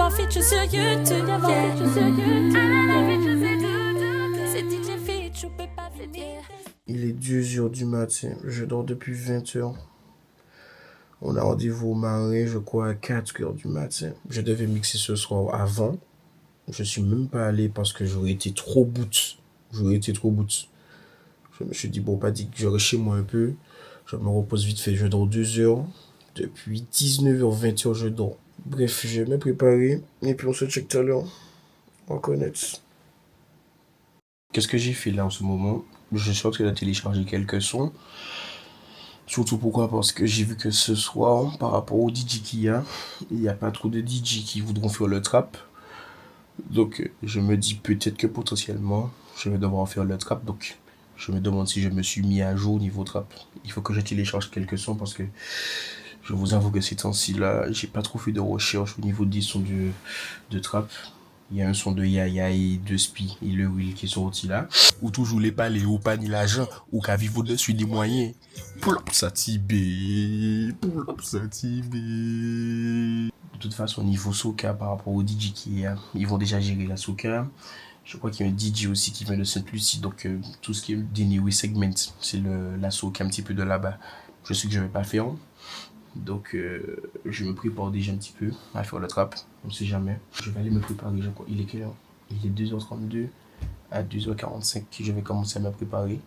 avoir feature sur YouTube. C'est DJ feature, peux pas venir. Il est 2h du matin, je dors depuis 20h. On a rendez-vous au Marais, je crois, à 4h du matin. Je devais mixer ce soir avant. Je suis même pas allé parce que j'aurais été trop bout. Je me suis dit, bon, pas dit que j'aurais chez moi un peu. Je me repose vite fait, je dors 2h. Depuis 19h, 20h, je dors. Bref, je vais me préparer. Et puis on se check tout à l'heure. On connecte. Qu'est-ce que j'ai fait là en ce moment? Je suis en train de télécharger quelques sons. Surtout pourquoi? Parce que j'ai vu que ce soir, par rapport au DJ qu'il y a, il n'y a pas trop de DJ qui voudront faire le trap. Donc je me dis peut-être que potentiellement, je vais devoir faire le trap. Donc je me demande si je me suis mis à jour au niveau trap. Il faut que je télécharge quelques sons parce que je vous avoue que ces temps-ci là, j'ai pas trop fait de recherche au niveau des sons de trap. Il y a un son de Yaya et de Spi et le Will qui est sorti là. Ou toujours les palais, ou pas ni l'argent, ou qu'à vivre au-dessus des moyens. Pull up ça tibé. De toute façon, niveau soca par rapport au DJ qui est, ils vont déjà gérer la soca. Je crois qu'il y a un DJ aussi qui vient de Sainte-Lucie, donc tout ce qui est Deneway Segment, c'est la soca un petit peu de là-bas. Je sais que je vais pas faire. Donc je me prépare déjà un petit peu à faire le trap, on sait jamais. Je vais aller me préparer, il est quelle heure? Il est 2h32, à 2h45 je vais commencer à me préparer.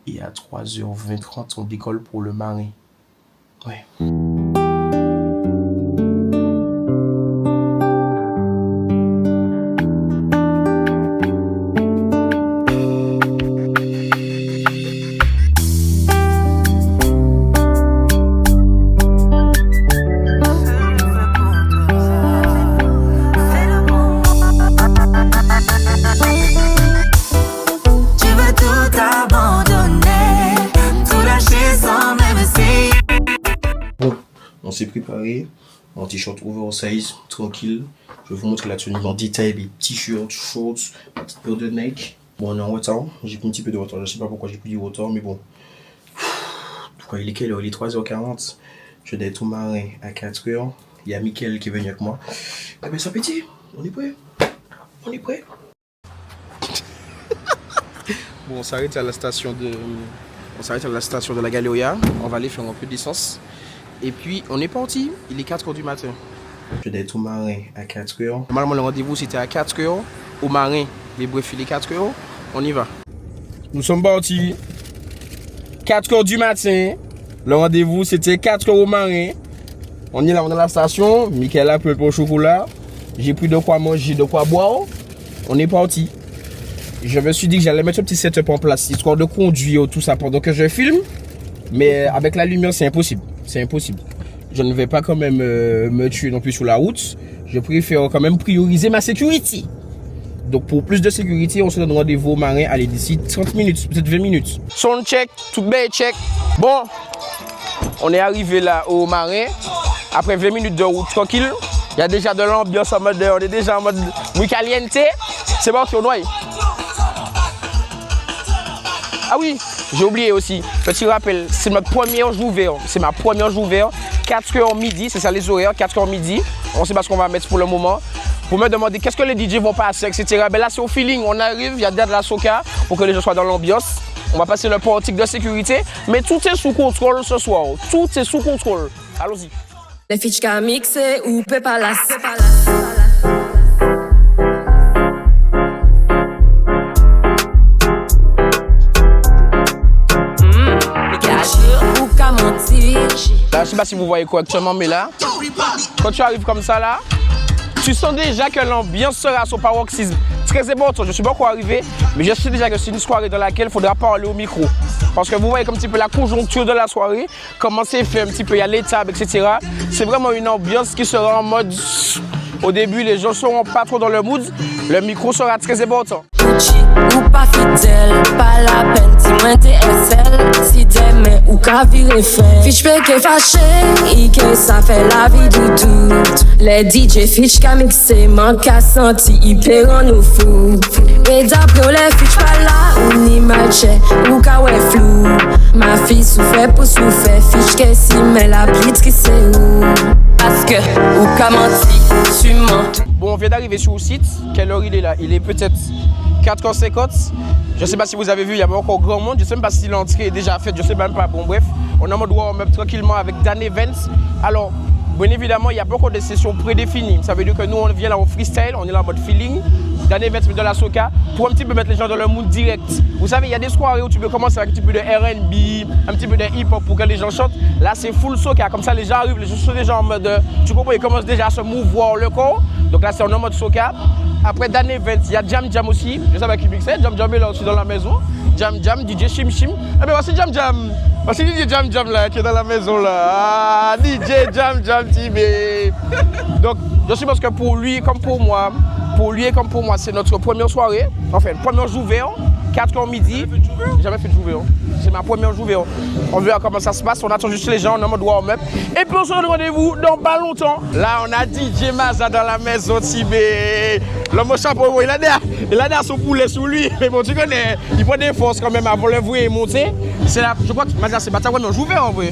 Et à 3h20 on décolle pour le Marais. Ouais. On s'est préparé en t-shirt oversize, tranquille. Je vais vous montrer la tenue en détail, les t-shirts, shorts, ma petite paire de Nike. Bon, on est en retard, j'ai pris un petit peu de retard, je sais pas pourquoi j'ai pris du retard, mais bon. Pourquoi il est quelle heure? Il est 3h40. Je dois être au Marais à 4h. Il y a Mickaël qui est venu avec moi. Eh ben ça pétit, on est prêt. Bon, on s'arrête à la station de la Galeria. On va aller faire un peu d'essence. Et puis, on est parti. Il est 4h du matin. Je dois être au Marais à 4h. Normalement, le rendez-vous, c'était à 4h. Au Marais. Mais bref, il est 4h. On y va. Nous sommes partis. 4h du matin. Le rendez-vous, c'était 4h au Marais. On est là, on est à la station. Mickaël a pris pour le chocolat. J'ai pris de quoi manger, de quoi boire. On est parti. Je me suis dit que j'allais mettre un petit setup en place, histoire de conduire tout ça pendant que je filme. Mais avec la lumière, c'est impossible. Je ne vais pas quand même me tuer non plus sur la route. Je préfère quand même prioriser ma sécurité. Donc pour plus de sécurité, on se donne rendez-vous au Marais. Allez, d'ici 30 minutes, peut-être 20 minutes. Sound check, tout bien check. Bon, on est arrivé là au Marais. Après 20 minutes de route tranquille. Il y a déjà de l'ambiance en mode, on est déjà en mode muy caliente. C'est bon, on noie. Ah oui, j'ai oublié aussi, petit rappel, c'est ma première jour ouverte. 4h midi, c'est ça les horaires, 4h midi. On sait pas ce qu'on va mettre pour le moment. Pour me demander qu'est-ce que les DJ vont passer, etc. Ben là c'est au feeling, on arrive, il y a de la soca pour que les gens soient dans l'ambiance. On va passer le portique de sécurité, mais tout est sous contrôle ce soir. Tout est sous contrôle. Allons-y. Les fiches qu'à mixer ou peut pas la. Là, je sais pas si vous voyez correctement, mais là, quand tu arrives comme ça là, tu sens déjà que l'ambiance sera à son paroxysme. Très important, je ne suis pas encore arrivé, mais je sais déjà que c'est une soirée dans laquelle il faudra parler au micro. Parce que vous voyez comme un petit peu la conjoncture de la soirée, comment c'est fait un petit peu, il y a les tables, etc. C'est vraiment une ambiance qui sera en mode... Au début, les gens ne seront pas trop dans le mood, le micro sera très important. Ou pas fidèle, pas la peine, dis-moi TSL. Si demain ou qu'à virer fait. Fiche fait que fâché, et que ça fait la vie du doute. Les DJ fiche qu'à mixer, manque à sentir, hyper en nous fou. Et d'après les fiches pas là, ou ni matché, ou qu'à ouais flou. Ma fille souffre pour souffrir, fiche que si, mais la plitri c'est où. parce que ou qu'a menti, tu mens. Bon, on vient d'arriver sur le site. Quelle heure il est là? Il est peut-être 4h50. Je ne sais pas si vous avez vu, il y avait encore grand monde. Je ne sais même pas si l'entrée est déjà faite, je ne sais même pas. Bon, bref, on est en mode warm-up tranquillement avec Dan Events. Alors, bien évidemment, il n'y a pas encore de sessions prédéfinies. Ça veut dire que nous, on vient là en freestyle, on est là en mode feeling. Dan Events met de la soca pour un petit peu mettre les gens dans le mood direct. Vous savez, il y a des soirées où tu peux commencer avec un petit peu de R&B, un petit peu de hip-hop pour que les gens chantent. Là, c'est full soca. Comme ça, les gens arrivent, les gens sont déjà en mode. Tu comprends, ils commencent déjà à se mouvoir le corps. Donc là, c'est en mode soca. Après Dan Events, il y a Jam Jam aussi. Je sais pas qui mixait. Jam Jam est là aussi dans la maison. Jam Jam, DJ Shim Shim. Eh bien, voici Jam Jam. Voici DJ Jam Jam là, qui est dans la maison là. Ah, DJ Jam Jam Tibé. Donc, je suppose que pour lui comme pour moi, c'est notre première soirée. Enfin, première journée, 4h midi. J'ai jamais fait de journée. C'est ma première journée. On verra comment ça se passe. On attend juste les gens, on est en mode warm-up. Et puis on se donne rendez-vous dans pas longtemps. Là, on a DJ Maza dans la maison Tibé. L'homme au chapeau, il a derrière son poulet sous lui. Mais bon, tu connais, il prend des forces quand même avant le voir et monter. C'est là, je crois que Maza, c'est pas ta première journée en vrai.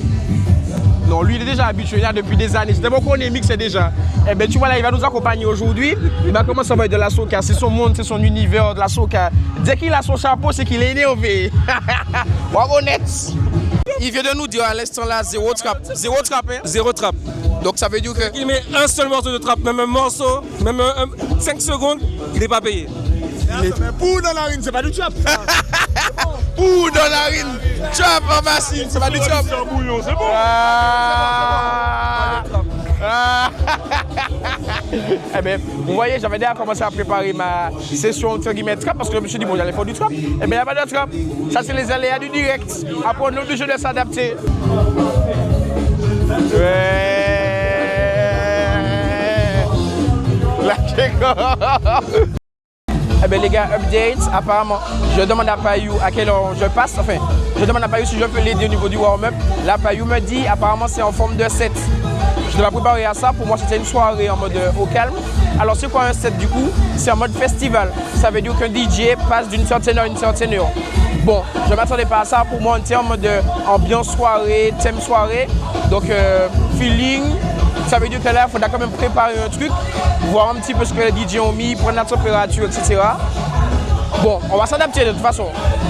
Non, lui il est déjà habitué là depuis des années. C'était bon qu'on est mixé déjà. Eh bien tu vois là, il va nous accompagner aujourd'hui. Il va commencer à voir de la soca. C'est son monde, c'est son univers de la soca. Dès qu'il a son chapeau, c'est qu'il est énervé. On va honnête. Il vient de nous dire à l'instant là, zéro trap. Zéro trap, hein? Zéro trap. Donc ça veut dire que... Il met un seul morceau de trap, même un morceau, même 5 secondes, il n'est pas payé. Mais pour dans la rine, c'est pas du trap. Pour dans la rine, trap en machine, c'est pas du trap. C'est un bouillon, c'est bon. Eh bien, vous voyez, j'avais déjà commencé à préparer ma session entre guillemets trap parce que je me suis dit, bon, j'allais faire du trap. Eh bien, il n'y a pas de trap. Ça, c'est les aléas du direct. Après, on est obligé de s'adapter. Eh bien les gars, update, apparemment, je demande à Payou à quelle heure je passe, enfin, je demande à Payou si je peux l'aider au niveau du warm-up. Là, Payou me dit, apparemment, c'est en forme de set. Je dois préparer à ça, pour moi, c'était une soirée en mode au calme. Alors, c'est quoi un set du coup? C'est en mode festival. Ça veut dire qu'un DJ passe d'une certaine heure à une certaine heure. Bon, je ne m'attendais pas à ça, pour moi, on était en mode ambiance soirée, thème soirée, donc feeling. Ça veut dire que là, il faudra quand même préparer un truc, voir un petit peu ce que les DJ ont mis, prendre la température, etc. Bon, on va s'adapter de toute façon.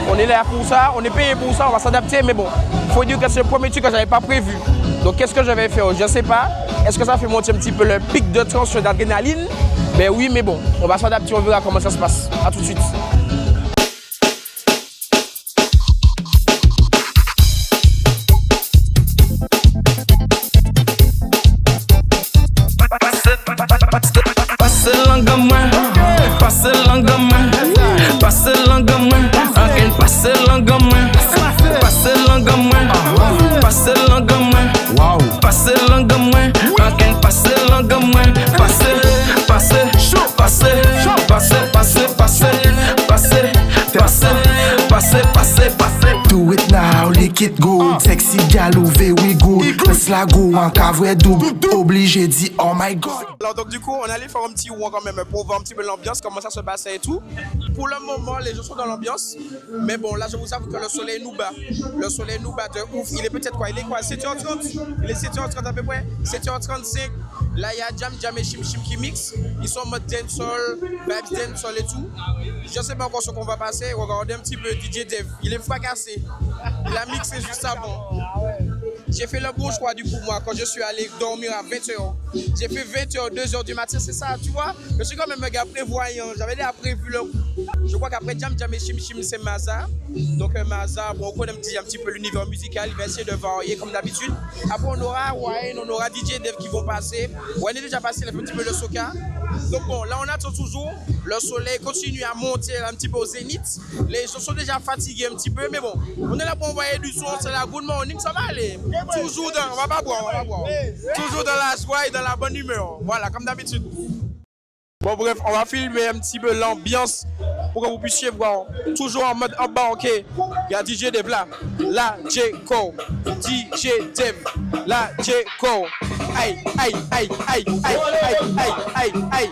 On est là pour ça, on est payé pour ça, on va s'adapter, mais bon, il faut dire que c'est le premier truc que je n'avais pas prévu. Donc, qu'est-ce que je vais faire? Je ne sais pas. Est-ce que ça fait monter un petit peu le pic de tension d'adrénaline? Ben oui, mais bon, on va s'adapter, on verra comment ça se passe. A tout de suite. It good, sexy gal ou very good. Laisse la go en cavre double. Obligé dit oh my god. Alors donc du coup on allait faire un petit walk quand même pour voir un petit peu l'ambiance, comment ça se passait et tout. Pour le moment les gens sont dans l'ambiance. Mais bon là je vous avoue que le soleil nous bat. Le soleil nous bat de ouf. Il est peut-être quoi? Il est quoi? 7h30? Il est 7h30 à peu près? 7h35. Là il y a Jam et Shim Shim qui mixent. Ils sont en mode dancehall, vibes dancehall et tout. Je sais pas encore ce qu'on va passer. Regardez un petit peu DJ Dev. Il est fracassé. Il a mixé juste avant. J'ai fait le bon choix du coup moi quand je suis allé dormir à 20h. J'ai fait 20h, 2h du matin, c'est ça, tu vois. Je suis quand même un gars prévoyant, j'avais déjà prévu le coup. Je crois qu'après Jam Jam et Shim Shim c'est Maza. Donc Maza, bon, on connaît un petit peu l'univers musical, il va essayer de varier comme d'habitude. Après on aura Wayne, on aura DJ Dev qui vont passer. Wayne est déjà passé, il a fait un petit peu le soca. Donc bon, là on attend toujours, le soleil continue à monter un petit peu au zénith. Les gens sont déjà fatigués un petit peu, mais bon, on est là pour envoyer du son, c'est la good morning, ça va aller. Toujours dans, on va pas boire. Toujours dans la joie et dans la bonne humeur, voilà, comme d'habitude. Bon bref, on va filmer un petit peu l'ambiance pour que vous puissiez voir, toujours en mode embarqué. Il y a DJ Dev là, J. Cole, DJ Dev, J. Cole. Aïe, aïe, aïe, aïe, aïe, aïe, aïe, aïe.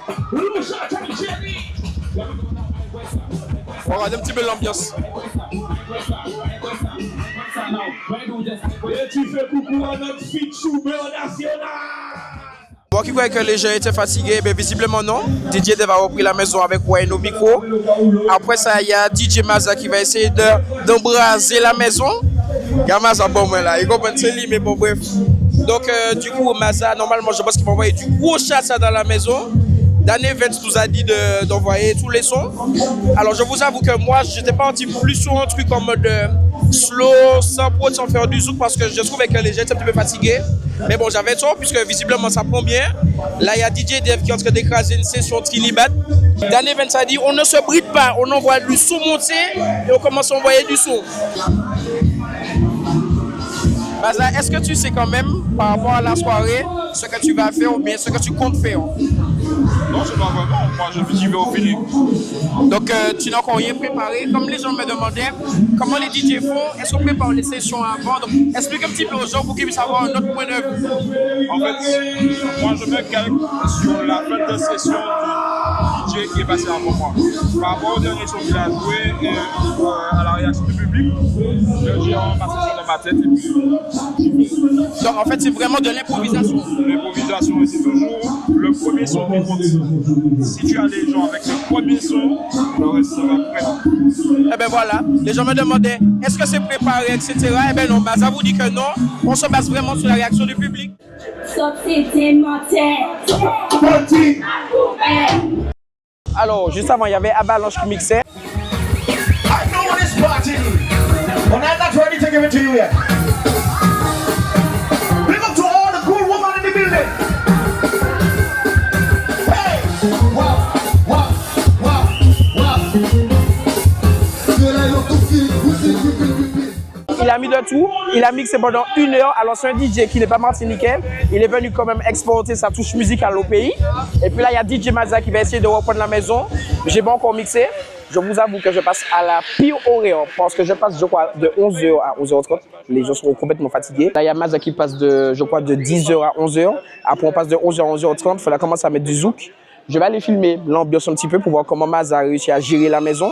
On va regarder un petit peu l'ambiance. Et tu fais coucou à notre fille Choubeur national. Bon, qui croyait que les gens étaient fatigués, mais visiblement non. DJ Dev a repris la maison avec Wayne au micro. Après ça, il y a DJ Maza qui va essayer d'embraser la maison. Il y a Maza, bon, moi là, il comprend c'est lui, mais bon, bref. Donc, du coup, Maza, normalement, je pense qu'il va envoyer du gros chat dans la maison. Danny Vance nous a dit d'envoyer tous les sons. Alors, je vous avoue que moi, je n'étais pas parti plus sur un truc en mode slow, sans faire du zouk, parce que je trouvais que les gens étaient un petit peu fatigués. Mais bon, j'avais tort, puisque visiblement, ça prend bien. Là, il y a DJ Dev qui est en train d'écraser une session Trinidad. Danny Vance a dit, on ne se bride pas, on envoie du son monter et on commence à envoyer du son. Maza, est-ce que tu sais quand même, par rapport à la soirée, ce que tu vas faire ou bien ce que tu comptes faire? Non, je sais pas vraiment. Moi, j'y vais au feeling. Donc, tu n'as encore rien préparé. Comme les gens me demandaient comment les DJ font, est-ce qu'on prépare les sessions avant? Donc, explique un petit peu aux gens pour qu'ils puissent avoir un autre point de vue. En fait, moi, je me calque sur la fin de session du DJ qui est passé avant moi. Par rapport aux dernières choses qu'il a joué et à la réaction du public, j'ai ma session dans ma tête et puis donc, en fait, c'est vraiment de l'improvisation. L'improvisation, et c'est toujours le premier son qui compte. Si tu as les gens avec le premier son, le reste sera prêt. Eh bien voilà, les gens me demandaient est-ce que c'est préparé, etc. Eh bien non, Maza vous dit que non, on se base vraiment sur la réaction du public. Alors, juste avant, il y avait Avalanche qui mixait. I know this party, but I'm not ready to give it to you yet. Bring up to all the cool women in the building. Hey, wow, wow, wow, wow. Il a mis de tout, il a mixé pendant 1 heure. Alors c'est un DJ qui n'est pas martiniquais, il est venu quand même exporter sa touche musicale au pays. Et puis là il y a DJ Maza qui va essayer de reprendre la maison. J'ai pas encore mixé. Je vous avoue que je passe à la pire horaire parce que je passe, je crois, de 11h à 11h30. Les gens seront complètement fatigués. Là, il y a Maza qui passe de, je crois, de 10h à 11h. Après, on passe de 11h à 11h30. Il faut commencer à mettre du zouk. Je vais aller filmer l'ambiance un petit peu pour voir comment Maza a réussi à gérer la maison.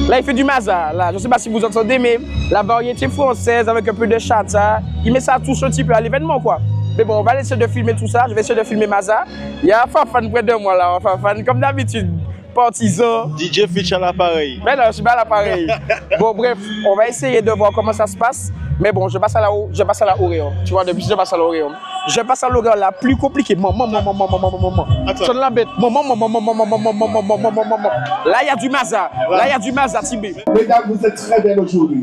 Là, il fait du Maza. Là, je ne sais pas si vous entendez, mais la variété française avec un peu de chata, il met ça touche un petit peu à l'événement, quoi. Mais bon, on va essayer de filmer tout ça. Je vais essayer de filmer Maza. Il y a un Fafan près de moi, là. Un Fafan, comme d'habitude. Partisan. DJ Fitch à l'appareil. Mais non, je suis pas à l'appareil. Bon, bref, on va essayer de voir comment ça se passe. Mais bon, je passe à la horaire. Tu vois, depuis je passe à l'horaire. Je passe à l'horaire la plus compliquée. Maman. Je la bête. Maman. Là, il y a du Maza. Là, il y a du Maza, Tibé. Mesdames, vous êtes très belles aujourd'hui.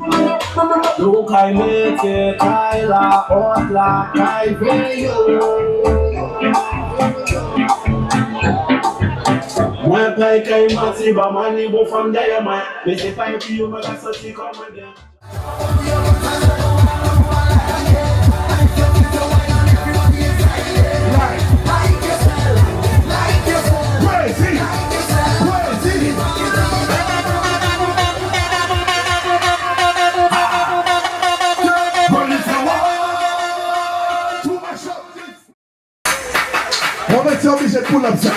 Moi, paye qu'il m'a dit, bah, moi, ni bon femme derrière moi. Mais c'est pas un tuyau, mais la sortie comme un bien. On va être obligé de pull up ça.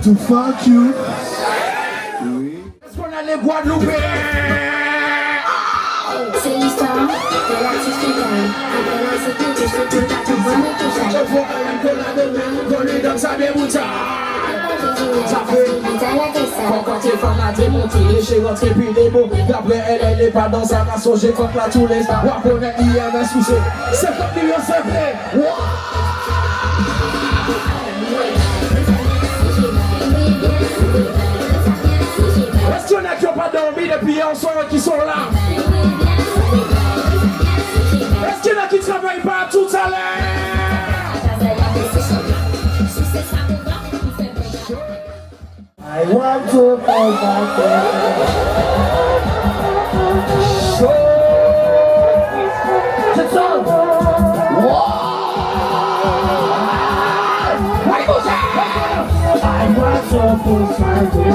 To fuck you. C'est l'histoire de l'artiste idéal. Après la sécurité, je sais tout à tout bon et tout ça. Je vois un peu la de même, collé dans sa démouta. Ça fait vite à la caisse. Quand il faut la démonter, lécher rentrer puis des mots. D'après elle est pas dans sa façon, j'ai comme là tous les stars. Moi connais IMS souci, 50 millions c'est vrai. Est-ce qu'il y en a qui n'ont pas dormi depuis hier soir qui sont là? Est-ce qu'il y en a qui ne travaillent pas tout à l'heure? I want to fall back so it's on. I want to push my way.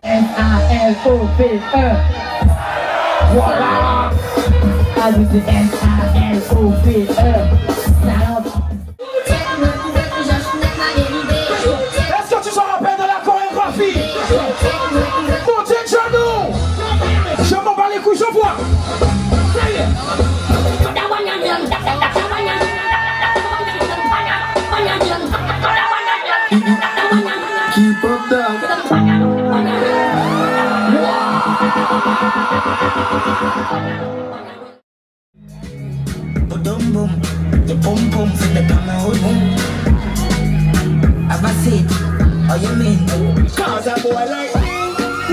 N-I-L-O-P-E. Voilà. I with the N-I-L-O-P-E. Now. Est-ce que tu s'en rappelles de la chorégraphie? Montez de genoux. Je m'en bats les couilles, je vois. Keep up that. Boom boom, the boom boom for the camera boom. Have I said, how you mean? Cause a boy like me,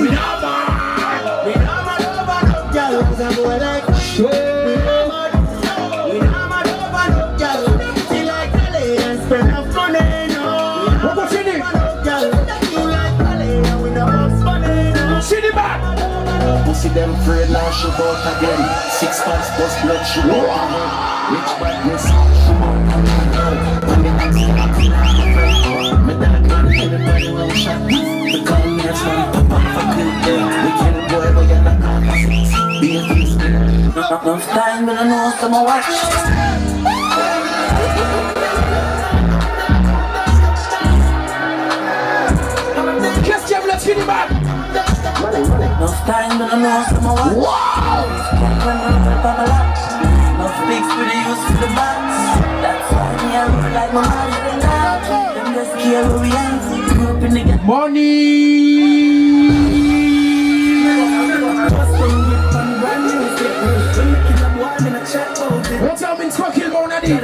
we not mad. We not mad over no girl. Cause a boy like me, we not mad. We not mad over no girl. She like Kelly and spend enough money, no. What was in it? She like Kelly and we no have money, no. See the back. Pussy them afraid now she bought again. 6 months bust blood she bought again. Rich badness she bought again. When the taxi me dad man everybody will shot. The comments man pop up for good day. We can't go ever get a car. Be a beast. Enough time when I know some watch. Qu'est-ce qu'il y a, let's get it back. Enough time when I know some watch. Wow. Enough speaks for the use for the box. That's why me I roll like my man. Them just care where we are. Grew up in the ghetto. What's up in Smoky Monadi?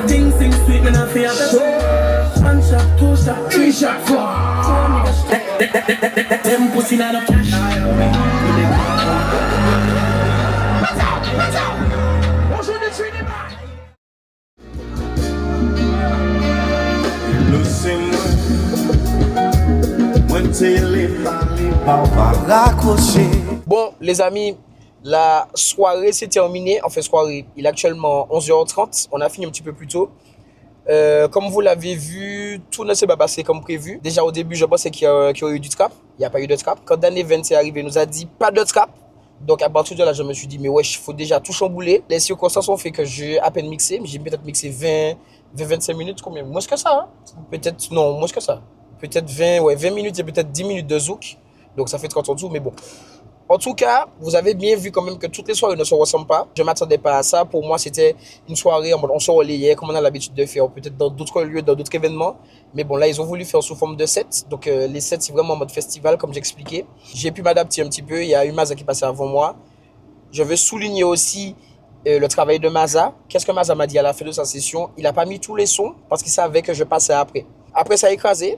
Things sing sweet when I feel one shot, 2 shot, 3 shot, 4. Them pussy not up cash. Bonjour de tuer des balles. Bon, les amis, la soirée s'est terminée. Enfin, soirée, il est actuellement 11h30. On a fini un petit peu plus tôt. Comme vous l'avez vu, tout ne s'est pas passé comme prévu. Déjà au début, je pensais qu'il y aurait eu du trap. Il n'y a pas eu de trap. Quand Dan Evans est arrivé, il nous a dit pas de trap. Donc à partir de là, je me suis dit, mais wesh, il faut déjà tout chambouler. Les circonstances ont fait que j'ai à peine mixé. J'ai peut-être mixé 20-25 minutes. Combien? Moins que ça, hein? Peut-être, non, moins que ça. Peut-être 20 minutes et peut-être 10 minutes de zouk. Donc ça fait 30 en tout, mais bon. En tout cas, vous avez bien vu quand même que toutes les soirées ne se ressemblent pas. Je ne m'attendais pas à ça. Pour moi, c'était une soirée en mode on se relayait comme on a l'habitude de faire, peut-être dans d'autres lieux, dans d'autres événements. Mais bon, là, ils ont voulu faire sous forme de sets. Donc les sets, c'est vraiment en mode festival, comme j'expliquais. J'ai pu m'adapter un petit peu. Il y a eu Maza qui passait avant moi. Je veux souligner aussi le travail de Maza. Qu'est-ce que Maza m'a dit à la fin de sa session? Il n'a pas mis tous les sons parce qu'il savait que je passais après. Après, ça a écrasé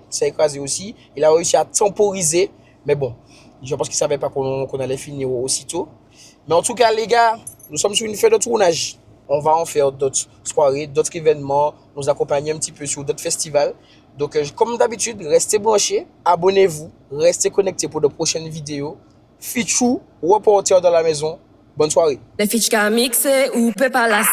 aussi. Il a réussi à temporiser. Mais bon, je pense qu'il ne savait pas qu'on allait finir aussitôt. Mais en tout cas, les gars, nous sommes sur une fête de tournage. On va en faire d'autres soirées, d'autres événements, nous accompagner un petit peu sur d'autres festivals. Donc, comme d'habitude, restez branchés, abonnez-vous, restez connectés pour de prochaines vidéos. Fichou, reporter dans la maison. Bonne soirée. Les fiches qu'a mixé ou peut pas la